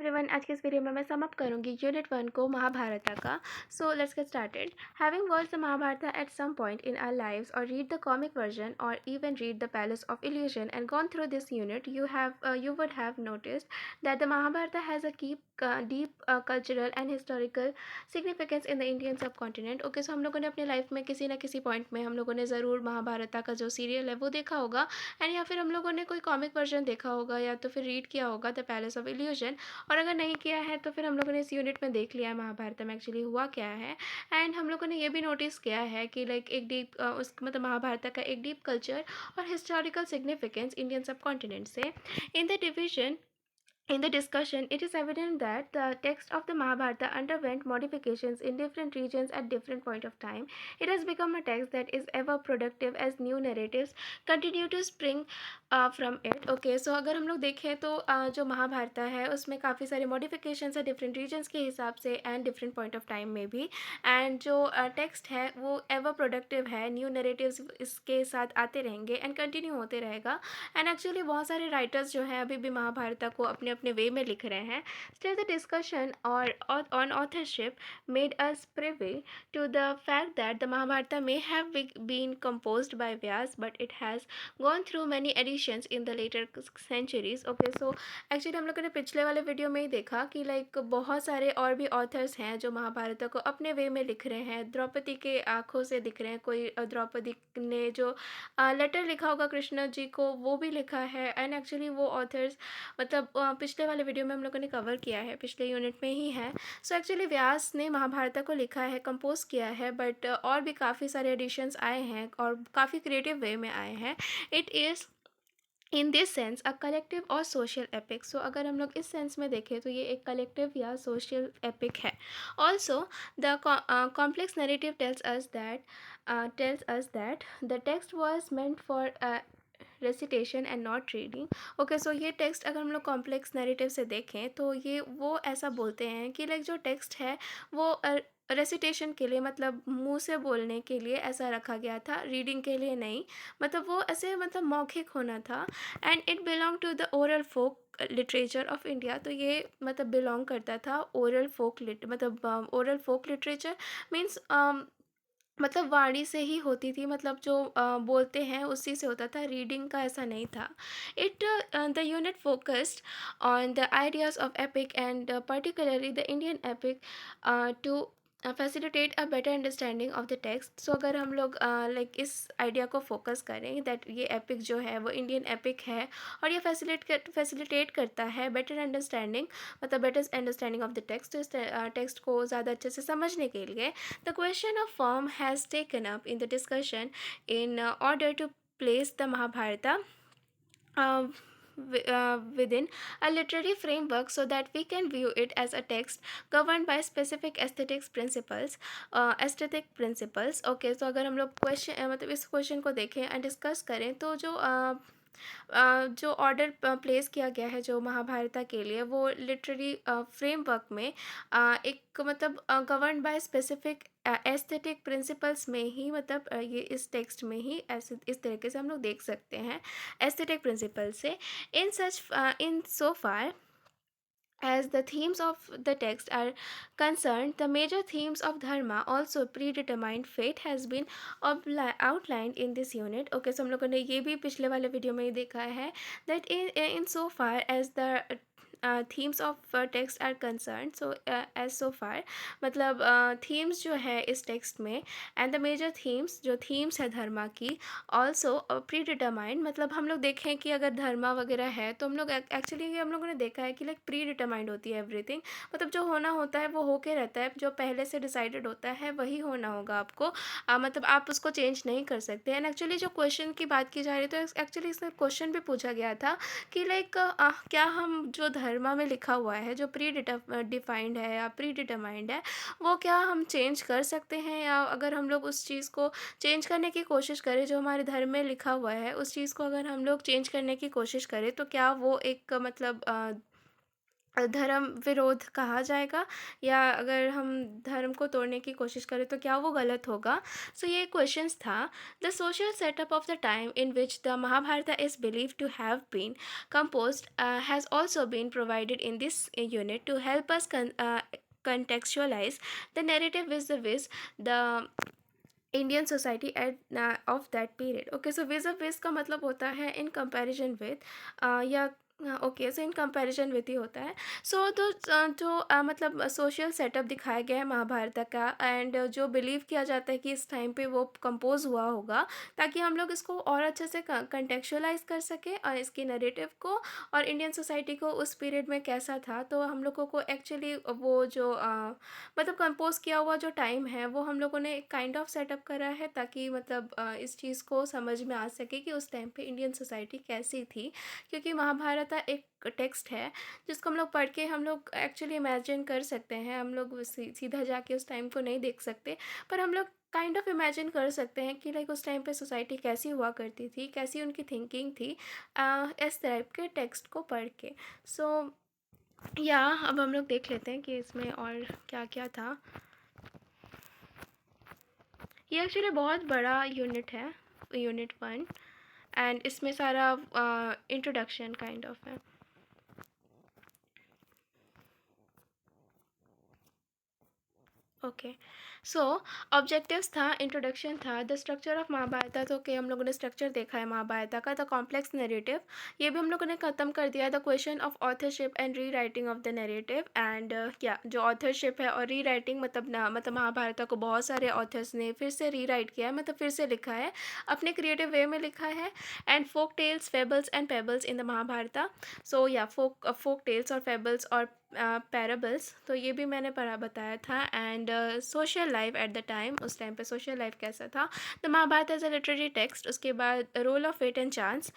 Everyone, आज के इस वीडियो में मैं सम अप करूंगी यूनिट 1 को महाभारत का। So let's get started. Having watched the Mahabharata at some point in our lives और रीड द कॉमिक वर्जन और even read the palace of illusion and gone through this unit, you would have noticed that the Mahabharata has a deep cultural and historical significance in the Indian subcontinent. Okay, so हम लोगों ने अपने life में किसी ना किसी point में हम लोगों ने ज़रूर महाभारत का जो सीरियल है वो देखा होगा, एंड या फिर हम लोगों ने कोई कॉमिक वर्जन देखा होगा या तो फिर रीड किया होगा द पैलेस ऑफ इल्यूजन। और अगर नहीं किया है तो फिर हम लोगों ने इस यूनिट में देख लिया है महाभारत में एक्चुअली हुआ क्या है। एंड हम लोगों ने ये भी नोटिस किया है कि लाइक एक डीप उस मतलब महाभारत का एक डीप कल्चर और हिस्टोरिकल सिग्निफिकेंस इंडियन सब कॉन्टिनेंट से। In the division In the discussion, it is evident that the text of the Mahabharata underwent modifications in different regions at different point of time. It has become a text that is ever productive as new narratives continue to spring from it. Okay, so अगर हम लोग देखें तो जो महाभारत है उसमें काफ़ी सारे modifications है different regions के हिसाब से and different point of time में भी। and जो text है वो ever productive है, new narratives इसके साथ आते रहेंगे and continue होते रहेगा। and actually बहुत सारे writers जो हैं अभी भी महाभारत को अपने अपने वे में लिख रहे हैं। Still, the discussion on authorship made us privy to the fact that the Mahabharata may have been composed by Vyas, but it has gone through many editions in the later centuries. Okay, so actually हम लोगों ने पिछले वाले video में ही देखा कि like बहुत सारे और भी ऑथर्स हैं जो महाभारत को अपने वे में लिख रहे हैं, द्रौपदी के आँखों से दिख रहे हैं। कोई द्रौपदी ने जो लेटर लिखा होगा कृष्ण जी को वो भी लिखा है। एंड एक्चुअली वो ऑथर्स मतलब पिछले वाले वीडियो में हम लोगों ने कवर किया है, पिछले यूनिट में ही है। सो एक्चुअली व्यास ने महाभारत को लिखा है, कंपोज किया है, बट और भी काफ़ी सारे एडिशंस आए हैं और काफ़ी क्रिएटिव वे में आए हैं। It is in this sense a collective और सोशल एपिक। सो अगर हम लोग इस सेंस में देखें तो ये एक कलेक्टिव या सोशल एपिक है। Also the complex narrative tells us that the text was meant for recitation and not reading. Okay, so ये टेक्स्ट अगर हम लोग कॉम्प्लेक्स नैरेटिव से देखें तो ये वो ऐसा बोलते हैं कि लाइक जो टेक्स्ट है वो रेसिटेशन के लिए मतलब मुंह से बोलने के लिए ऐसा रखा गया था, रीडिंग के लिए नहीं। मतलब वो ऐसे मतलब मौखिक होना था। And it belong to the oral folk literature of India. तो ये मतलब बिलोंग करता था ओरल फोक मतलब ओरल फोक लिटरेचर मीन्स मतलब वाणी से ही होती थी, मतलब जो बोलते हैं उसी से होता था, रीडिंग का ऐसा नहीं था। It the unit focused on the ideas of epic and particularly the Indian epic to facilitate a better understanding of the text. So अगर हम लोग लाइक इस आइडिया को फोकस करें दैट ये एपिक जो है वो इंडियन एपिक है और ये फैसिलिटेट करता है बेटर अंडरस्टैंडिंग, मतलब better understanding of the text. तो इस टेक्स्ट को ज़्यादा अच्छे से समझने के लिए the question of form has taken up in the discussion in order to place the Mahabharata uh, within a literary framework so that we can view it as a text governed by specific aesthetic principles. Okay, so अगर हम लोग question मतलब इस question को देखें and discuss करें तो जो ऑर्डर प्लेस किया गया है जो महाभारत के लिए वो लिटरेरी फ्रेमवर्क में एक मतलब govern by specific aesthetic principles में ही, मतलब ये इस टेक्स्ट में ही ऐसे इस तरीके से हम लोग देख सकते हैं एस्थेटिक प्रिंसिपल से। इन सो फार as the themes of the text are concerned, the major themes of dharma, also predetermined fate, has been outlined in this unit. Okay, so हम लोगों ने ये भी पिछले वाले वीडियो में ही देखा है that in so far as the themes of text are concerned, so as so far मतलब themes जो है इस text में and the major themes जो themes है धर्मा की also predetermined, मतलब हम लोग देखें कि अगर धर्मा वगैरह है तो हम लोग एक्चुअली हम लोगों ने देखा है कि लाइक प्री डिटरमाइंड होती है एवरीथिंग, मतलब जो होना होता है वो होके रहता है, जो पहले से डिसाइडेड होता है वही होना होगा आपको। मतलब आप उसको चेंज नहीं कर सकते। एंड एक्चुअली जो क्वेश्चन की बात की जा रही है तो एक्चुअली इसमें क्वेश्चन भी पूछा गया था कि लाइक क्या हम जो धर्मा में लिखा हुआ है जो प्री डिफाइंड है या प्री डिटरमाइंड है वो क्या हम चेंज कर सकते हैं, या अगर हम लोग उस चीज़ को चेंज करने की कोशिश करें जो हमारे धर्म में लिखा हुआ है उस चीज़ को अगर हम लोग चेंज करने की कोशिश करें तो क्या वो एक मतलब धर्म विरोध कहा जाएगा, या अगर हम धर्म को तोड़ने की कोशिश करें तो क्या वो गलत होगा? सो ये क्वेश्चंस था। The social setup of the time in which the Mahabharata is believe to have been composed has also been provided in this unit to help us contextualize the narrative vis-a-vis the Indian society at of that period. Okay, so vis a vis का मतलब होता है in comparison with, या okay, so in comparison with ही होता है। सो तो जो मतलब सोशल सेटअप दिखाया गया है महाभारत का, एंड जो बिलीव किया जाता है कि इस टाइम पे वो कंपोज हुआ होगा, ताकि हम लोग इसको और अच्छे से कंटेक्चुअलाइज कर सकें और इसकी नरेटिव को, और इंडियन सोसाइटी को उस पीरियड में कैसा था। तो हम लोगों को एक्चुअली वो जो मतलब कंपोज़ किया हुआ जो टाइम है वो हम लोगों ने काइंड ऑफ सेटअप करा है, ताकि मतलब इस चीज़ को समझ में आ सके कि उस टाइम पे इंडियन सोसाइटी कैसी थी। क्योंकि महाभारत एक टेक्स्ट है जिसको हम लोग पढ़ के हम लोग एक्चुअली इमेजिन कर सकते हैं। हम लोग सीधा जाके उस टाइम को नहीं देख सकते, पर हम लोग काइंड ऑफ इमेजिन कर सकते हैं कि लाइक उस टाइम पे सोसाइटी कैसी हुआ करती थी, कैसी उनकी थिंकिंग थी, इस टाइप के टेक्स्ट को पढ़ के। सो या अब हम लोग देख लेते हैं कि इसमें और क्या क्या था। ये एक्चुअली बहुत बड़ा यूनिट है, यूनिट 1, एंड इसमें सारा इंट्रोडक्शन काइंड ऑफ है। ओके, सो ऑब्जेक्टिव्स था, इंट्रोडक्शन था, द स्ट्रक्चर ऑफ महाभारत। तो ओके, हम लोगों ने स्ट्रक्चर देखा है महाभारत का, द कॉम्प्लेक्स नरेटिव ये भी हम लोगों ने ख़त्म कर दिया, the question of authorship and rewriting of the narrative, and क्या जो ऑथरशिप है और री राइटिंग, मतलब महाभारत को बहुत सारे ऑथर्स ने फिर से री राइट किया है, मतलब फिर से लिखा है, अपने क्रिएटिव वे में लिखा है। And folk tales, fables and parables in the Mahabharata. So या फोक टेल्स और फेबल्स और पैराबल्स, तो ये भी मैंने पढ़ा बताया था। And social life at the time, उस टाइम पे सोशल लाइफ कैसा था, the Mahabharata as a literary text, उसके बाद role of fate and chance,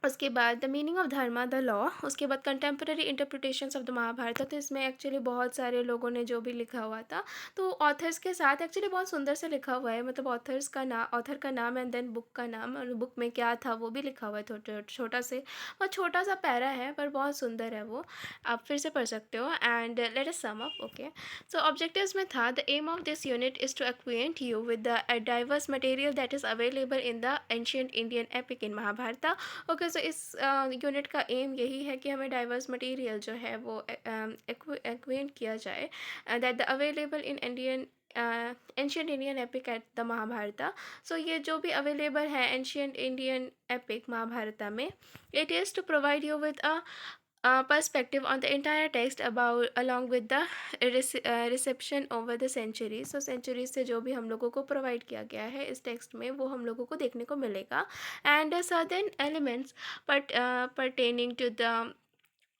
उसके बाद the meaning of dharma the law, उसके बाद contemporary interpretations of the Mahabharata. तो इसमें एक्चुअली बहुत सारे लोगों ने जो भी लिखा हुआ था, तो ऑथर्स के साथ एक्चुअली बहुत सुंदर से लिखा हुआ है, मतलब ऑथर का नाम एंड देन बुक का नाम, और बुक में क्या था वो भी लिखा हुआ है, छोटा से बहुत छोटा सा पैरा है, पर बहुत सुंदर है वो, आप फिर से पढ़ सकते हो। And let us sum up. Okay, so objectives में था, the aim of this unit is to acquaint you with the diverse material that is available in the ancient Indian epic in Mahabharata. Okay, so इस unit का M यही है कि हमें diverse material जो है वो एक्वेंट किया जाए, that the available in Indian ancient Indian epic at the Mahabharata. So ये जो भी अवेलेबल है एंशियंट इंडियन एपिक महाभारत में, it is to provide you with a perspective on the entire text about along with the reception over the centuries। so centuries से जो भी हम लोगों को प्रोवाइड किया गया है इस टेक्स्ट में वो हम लोगों को देखने को मिलेगा। And certain elements pertaining to the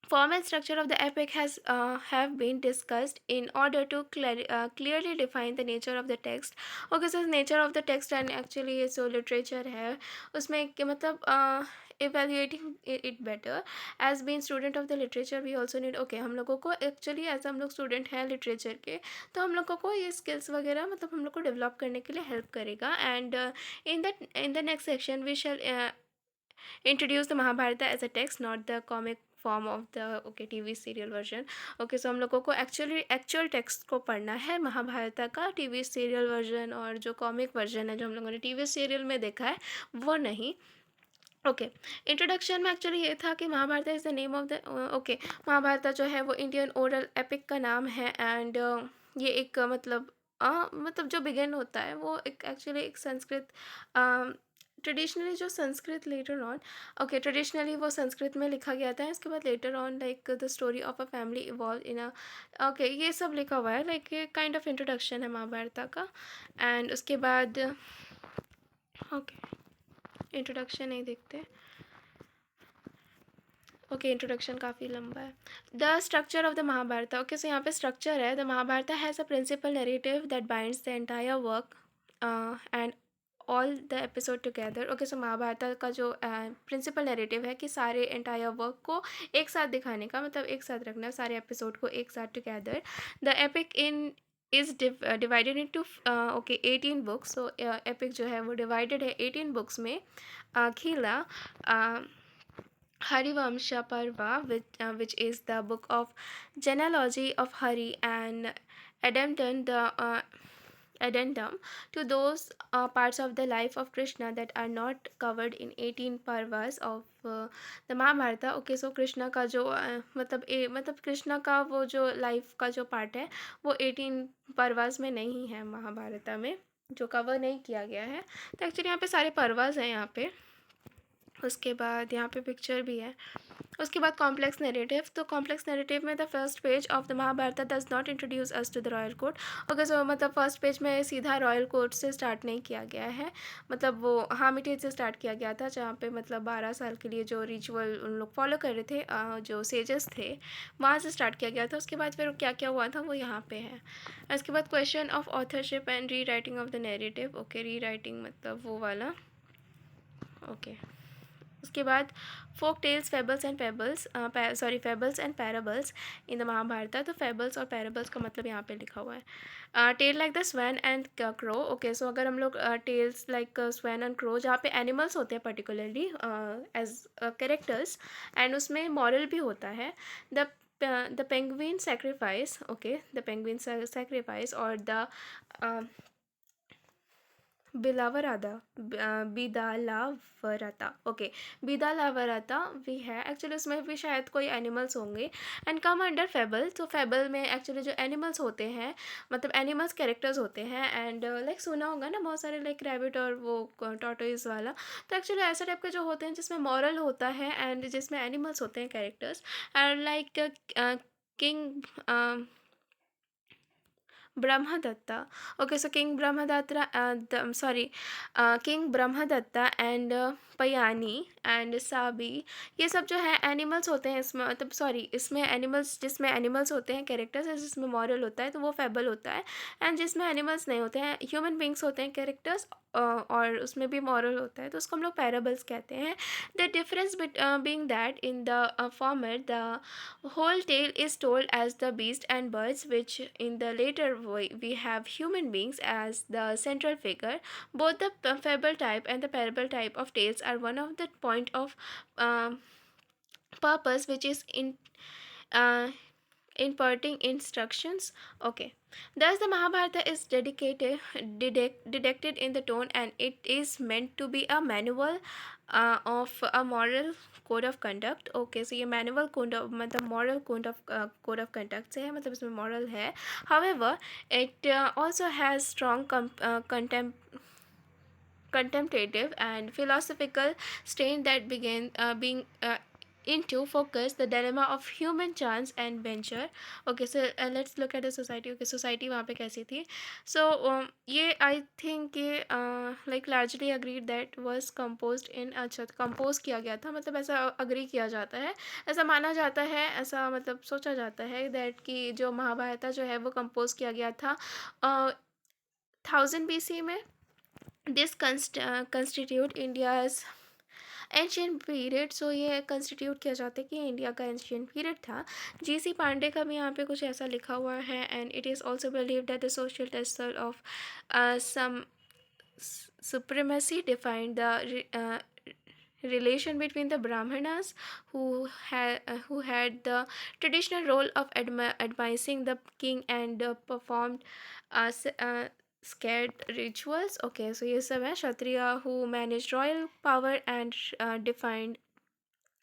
form and structure of the epic have been discussed in order to clearly define the nature of the text। okay, so nature of the text and actually ये जो literature है उसमें कि मतलब evaluating it better as being student of the literature we also need। okay, हम लोगों को actually as हम लोग स्टूडेंट हैं लिटरेचर के, तो हम लोगों को ये स्किल्स वगैरह मतलब हम लोग को डेवलप करने के लिए हेल्प करेगा। And in the next section we shall introduce the Mahabharata as a text, not the comic form of the okay TV serial version. Okay, so हम लोगों को एक्चुअल टेक्स्ट को पढ़ना है महाभारत का, टीवी सीरियल वर्जन और जो कॉमिक वर्जन है जो हम लोगों ने टीवी सीरियल में देखा है वो नहीं। ओके, इंट्रोडक्शन में एक्चुअली ये था कि Mahabharata is the name of the okay, Mahabharata जो है वो इंडियन ओरल एपिक का नाम है। एंड ये एक मतलब जो बिगिन होता है वो एक एक्चुअली एक संस्कृत ट्रेडिशनली जो Sanskrit later on okay traditionally वो संस्कृत में लिखा गया था। इसके बाद later on like the story of a family evolve in a okay, ये सब लिखा हुआ है, लाइक ये काइंड ऑफ इंट्रोडक्शन है महाभारत का। एंड उसके बाद ओके, इंट्रोडक्शन नहीं देखते। ओके, इंट्रोडक्शन काफ़ी लंबा है। The structure of the Mahabharata. Okay, so यहाँ पे स्ट्रक्चर है, the Mahabharata has a principal narrative that binds the entire work and all the episode together. Okay, so Mahabharata का जो प्रिंसिपल नरेटिव है कि सारे एंटायर वर्क को एक साथ दिखाने का, मतलब एक साथ रखना सारे एपिसोड को एक साथ together. The epic in is divided into okay 18 books. So epic जो है वो डिवाइडेड है 18 बुक्स में। खीला Harivamsha Parva, which is the book of genealogy of Hari and addendum, addendum to those parts of the life of Krishna that are not covered in 18 parvas of the Mahabharata. Okay, so Krishna का जो मतलब कृष्णा का वो जो life का जो part है वो 18 परवास में नहीं है महाभारता में, जो कवर नहीं किया गया है। तो एक्चुअली यहाँ पे सारे परवास हैं यहाँ पे। उसके बाद यहाँ पे पिक्चर भी है। उसके बाद कॉम्प्लेक्स नैरेटिव, तो कॉम्प्लेक्स नैरेटिव में the first page of the Mahabharata does not introduce us to the royal court. Okay, so मतलब फर्स्ट पेज में सीधा रॉयल कोर्ट से स्टार्ट नहीं किया गया है, मतलब वो हामिटेज से स्टार्ट किया गया था, जहाँ पे मतलब 12 साल के लिए जो रिचुअल उन लोग फॉलो कर रहे थे, जो सेजेस थे, वहाँ से स्टार्ट किया गया था। उसके बाद फिर क्या क्या हुआ था वो यहाँ पे है। उसके बाद question of authorship and rewriting of the narrative. Okay, rewriting मतलब वो वाला। ओके, उसके बाद folk tales, fables and pebbles, fables and parables in the Mahabharata. तो फेबल्स और पैराबल्स का मतलब यहाँ पे लिखा हुआ है tale like the swan and crow. Okay, so अगर हम लोग tales like swan and crow, जहाँ पे एनिमल्स होते हैं पर्टिकुलरली एज कैरेक्टर्स, एंड उसमें मॉरल भी होता है। The penguin sacrifice, okay, the penguin sacrifice और द बिलावरादा, बिदालावरता। ओके, बिदालावरता भी है एक्चुअली, उसमें भी शायद कोई एनिमल्स होंगे एंड कम अंडर फेबल। तो फेबल में एक्चुअली जो एनिमल्स होते हैं, मतलब एनिमल्स कैरेक्टर्स होते हैं, एंड लाइक सुना होगा ना बहुत सारे, लाइक रैबिट और वो टॉर्टोइज वाला। तो एक्चुअली ऐसे टाइप के जो होते हैं जिसमें मॉरल होता है एंड जिसमें एनिमल्स होते हैं characters, and like king Brahmadatta. Okay, so king Brahmadatta, king Brahmadatta and पयानी एंड साबी, ये सब जो है एनिमल्स होते हैं इसमें, मतलब इसमें एनिमल्स, जिसमें एनिमल्स होते हैं कैरेक्टर्स, जिसमें मॉरल होता है तो वो फेबल होता है, एंड जिसमें एनिमल्स नहीं होते हैं, ह्यूमन बींग्स होते हैं कैरेक्टर्स, और उसमें भी मॉरल होता है, तो उसको हम लोग पैराबल्स कहते हैं। The difference being that in the former the whole tale is told as the beasts and birds, which in the later we have human beings as the central figure. Both the fable type and the parable type of tales are one of the point of purpose, which is uh, imparting instructions. Okay, thus the Mahabharata is didactic in the tone, and it is meant to be a manual of a moral code of conduct. Okay, so ये manual code of मतलब moral code of conduct से है, मतलब इसमें moral है। However, it also has strong contemplative and philosophical strain that began being into focus the dilemma of human chance and venture. Okay, so let's look at the society. Okay, society वहाँ पे कैसी थी? So ये I think ये like largely agreed that was composed in, अच्छा compose किया गया था, मतलब ऐसा अग्री किया जाता है, ऐसा माना जाता है, ऐसा मतलब सोचा जाता है दैट कि जो महाभारत जो है वो कंपोज किया गया था 1000 BC में। This constitute India's ancient period. So ये कंस्टिट्यूट किया जाता है कि इंडिया का एंशियंट पीरियड था। जीसी पांडे का भी यहाँ पे कुछ ऐसा लिखा हुआ है, and it is also believe that the social tester of some supremacy defined the relation between the Brahmanas, who had the traditional role of advising the king and performed scared rituals. Okay, so ये सब है Kshatriya who managed royal power and defined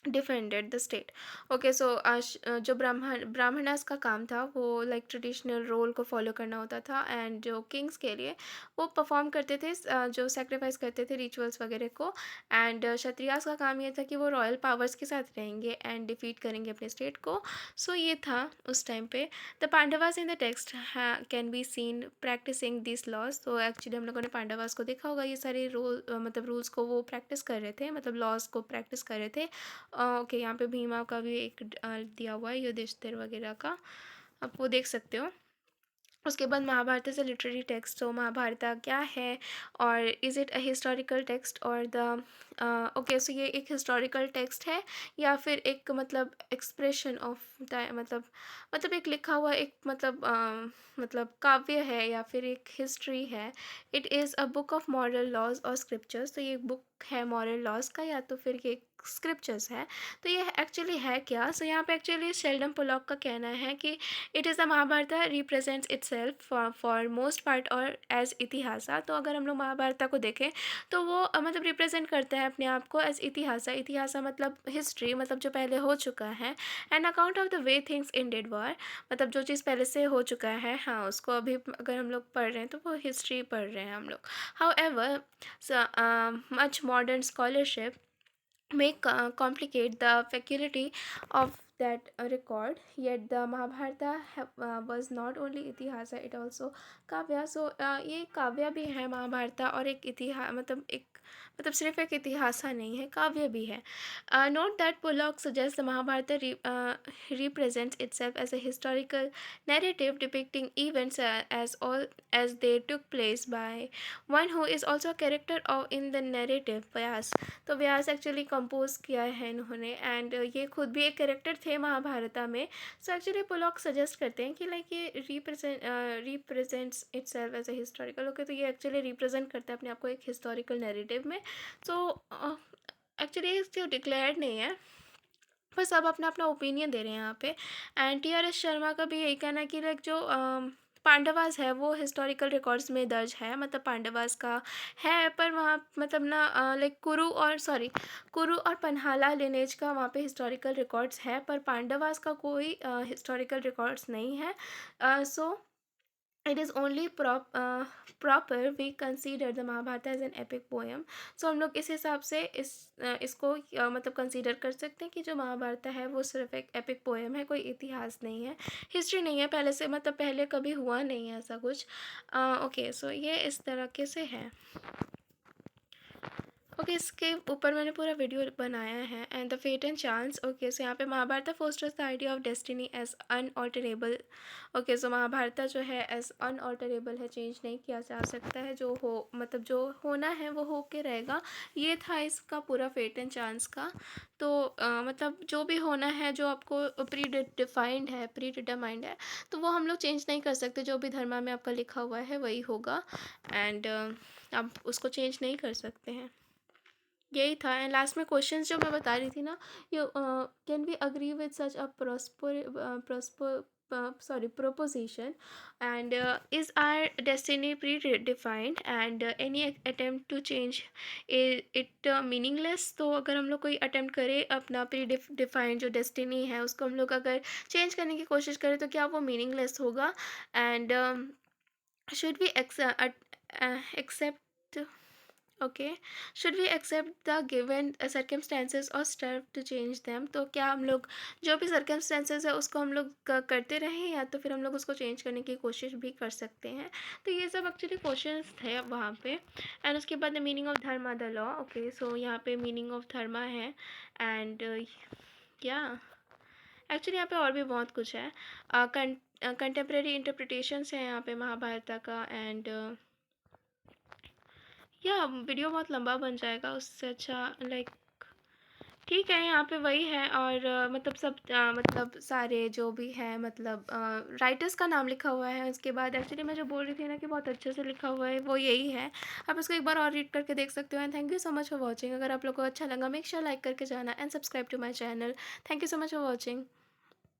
defended the state. Okay, so जो ब्राह्मणास का काम था वो like traditional role को follow करना होता था, एंड जो किंग्स के लिए वो परफॉर्म करते थे, जो सेक्रीफाइस करते थे रिचुअल्स वगैरह को, एंड क्षत्रियास का काम ये था कि वो रॉयल पावर्स के साथ रहेंगे एंड डिफीट करेंगे अपने स्टेट को। सो ये था उस टाइम पे। The Pandavas in the text can be seen practising this laws. तो एक्चुअली हम लोगों ने पांडवास को देखा होगा, ये सारे मतलब रूल्स को वो प्रैक्टिस कर रहे थे, मतलब लॉज को प्रैक्टिस कर रहे थे। ओके, यहाँ पे भीमा का भी एक दिया हुआ है युधिष्ठिर वगैरह का, आप वो देख सकते हो। उसके बाद Mahabharata is a literary text. तो महाभारत क्या है, और is it a historical text और द ओके, सो ये एक हिस्टोरिकल टेक्स्ट है या फिर एक मतलब एक्सप्रेशन ऑफ मतलब एक लिखा हुआ एक मतलब काव्य है या फिर एक हिस्ट्री है। It is a book of moral laws और स्क्रिप्चर्स। तो ये बुक है मॉरल लॉज का, या तो फिर ये स्क्रिप्चर्स है। तो ये एक्चुअली है क्या? सो यहाँ पे एक्चुअली शेल्डन पोलॉक का कहना है कि it is the Mahabharata represents itself for most part और एज इतिहासा। तो अगर हम लोग महाभारत को देखें तो वो मतलब रिप्रेजेंट करता है अपने आप को एज इतिहासा। इतिहासा मतलब हिस्ट्री, मतलब जो पहले हो चुका है। And account of the way things ended war, मतलब जो चीज़ पहले से हो चुका है, हाँ, उसको अभी अगर हम लोग पढ़ रहे हैं तो वो हिस्ट्री पढ़ रहे हैं हम लोग। How ever much modern scholarship may complicate the faculty of that record, yet the Mahabharata was not only itihasa, it also काव्य। सो ये काव्य भी है महाभारता, और एक इतिहास मतलब सिर्फ एक इतिहासा नहीं है, काव्य भी है। Note that Pollock suggests the Mahabharata represents itself as a historical narrative depicting events as they took place by one who is also a character of in the narrative, व्यास। तो व्यास एक्चुअली कंपोज किया है इन्होंने, and ये खुद भी एक character थे महाभारता में। सो एक्चुअली पोलॉक सजेस्ट करते हैं कि लाइक ये represents itself as a historical. Okay, तो ये एक्चुअली रिप्रेजेंट करता है अपने आप को एक हिस्टोरिकल नैरेटिव में। सो एक्चुअली ये डिक्लेयर्ड नहीं है, पर सब अपना अपना ओपिनियन दे रहे हैं यहाँ पे। एंड TRS शर्मा का भी यही कहना है कि लाइक जो पांडवास है वो हिस्टोरिकल रिकॉर्ड्स में दर्ज है, मतलब पांडवास का है, पर वहाँ मतलब ना लाइक कुरु और पन्हाला लिनेज का वहाँ पे हिस्टोरिकल रिकॉर्ड्स है, पर पांडवास का कोई हिस्टोरिकल रिकॉर्ड्स नहीं है। सो it is only proper we consider the Mahabharata as an epic poem। सो हम लोग इस हिसाब से इसको मतलब कंसीडर कर सकते हैं कि जो महाभारत है वो सिर्फ एक एपिक पोएम है, कोई इतिहास नहीं है, हिस्ट्री नहीं है, पहले से मतलब पहले कभी हुआ नहीं है ऐसा कुछ। ओके, सो ये इस तरीके से है। ओके, इसके ऊपर मैंने पूरा वीडियो बनाया है। And the fate and chance. Okay, so यहाँ पे Mahabharata fosters the idea of destiny as unalterable. Okay, so Mahabharata जो है एज अनऑल्टरेबल है, चेंज नहीं किया जा सकता है, जो हो मतलब जो होना है वो हो के रहेगा। ये था इसका पूरा फेट एंड चांस का। तो मतलब जो भी होना है, जो आपको प्री डिटरमाइंड है, तो वो हम लोग चेंज नहीं कर सकते। जो भी धर्मा में आपका लिखा हुआ है वही होगा, एंड आप उसको चेंज नहीं कर सकते हैं। यही था। एंड लास्ट में क्वेश्चन जो मैं बता रही थी ना, you can we agree with such a proposition, and is our destiny predefined, and any attempt to change it meaningless। तो अगर हम लोग कोई अटेम्प्ट करें अपना प्री डिफाइंड जो डेस्टिनी है उसको हम लोग अगर चेंज करने की कोशिश करें तो क्या वो मीनिंगलेस होगा? And should we accept okay, should we accept the given circumstances और स्टार्व टू चेंज दैम। तो क्या हम लोग जो भी सर्कमस्टेंसेज है उसको हम लोग करते रहें, या तो फिर हम लोग उसको चेंज करने की कोशिश भी कर सकते हैं। तो ये सब एक्चुअली क्वेश्चंस थे वहाँ पे। एंड उसके बाद meaning of dharma the law. Okay, so यहाँ पे मीनिंग ऑफ धर्मा है। एंड क्या एक्चुअली यहाँ पे और भी बहुत कुछ है। कंटेम्प्रेरी इंटरप्रिटेशंस हैं यहाँ पे महाभारत का। एंड या वीडियो बहुत लंबा बन जाएगा, उससे अच्छा लाइक ठीक है, यहाँ पे वही है। और मतलब सब मतलब सारे जो भी है मतलब राइटर्स का नाम लिखा हुआ है। उसके बाद एक्चुअली मैं जो बोल रही थी ना कि बहुत अच्छे से लिखा हुआ है, वो यही है। आप इसको एक बार और रीड करके देख सकते हो। And thank you so much for watching. अगर आप लोग को अच्छा लगा मेक श्योर लाइक करके जाना and subscribe to my channel. Thank you so much for watching.